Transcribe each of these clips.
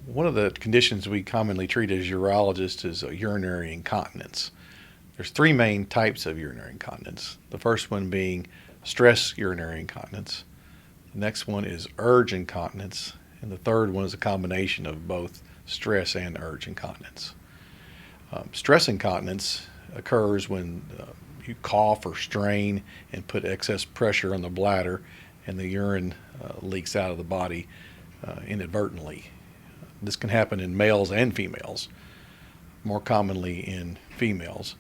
One of the conditions we commonly treat as urologists is urinary incontinence. There's three main types of urinary incontinence. The first one being stress urinary incontinence. The next one is urge incontinence. And the third one is a combination of both stress and urge incontinence. Stress incontinence occurs when you cough or strain and put excess pressure on the bladder and the urine leaks out of the body inadvertently. This can happen in males and females, more commonly in females.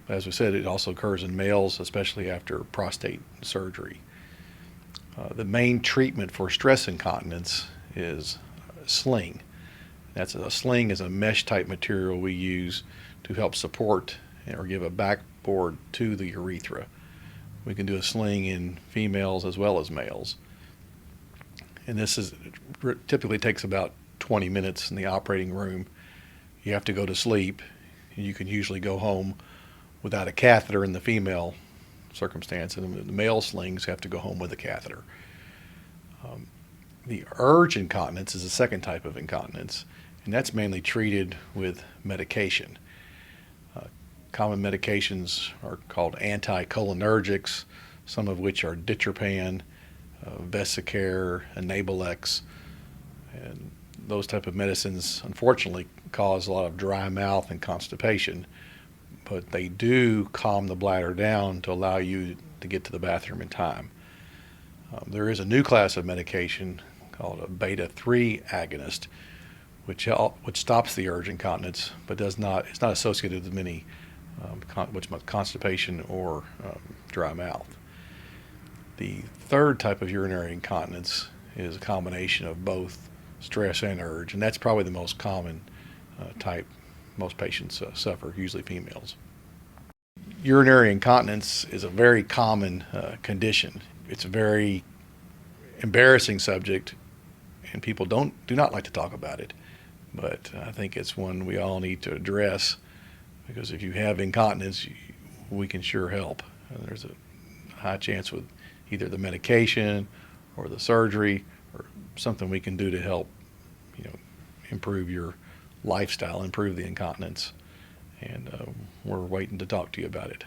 As we said, it also occurs in males, especially after prostate surgery. The main treatment for stress incontinence is sling. A sling is a mesh type material we use to help support or give a backboard to the urethra. We can do a sling in females as well as males. And typically takes about 20 minutes in the operating room. You have to go to sleep. You can usually go home without a catheter in the female circumstance, and the male slings have to go home with a catheter. The urge incontinence is the second type of incontinence, and that's mainly treated with medication. Common medications are called anticholinergics, some of which are ditropan, Vesicare, Enablex, and those type of medicines unfortunately cause a lot of dry mouth and constipation, but they do calm the bladder down to allow you to get to the bathroom in time. There is a new class of medication called a beta-3 agonist, which stops the urge incontinence, but it's not associated with many constipation or dry mouth. The third type of urinary incontinence is a combination of both stress and urge, and that's probably the most common type most patients suffer, usually females. Urinary incontinence is a very common condition. It's a very embarrassing subject, and people do not like to talk about it, but I think it's one we all need to address, because if you have incontinence, we can sure help. There's a high chance with either the medication or the surgery or something we can do to help, improve your lifestyle, improve the incontinence, and we're waiting to talk to you about it.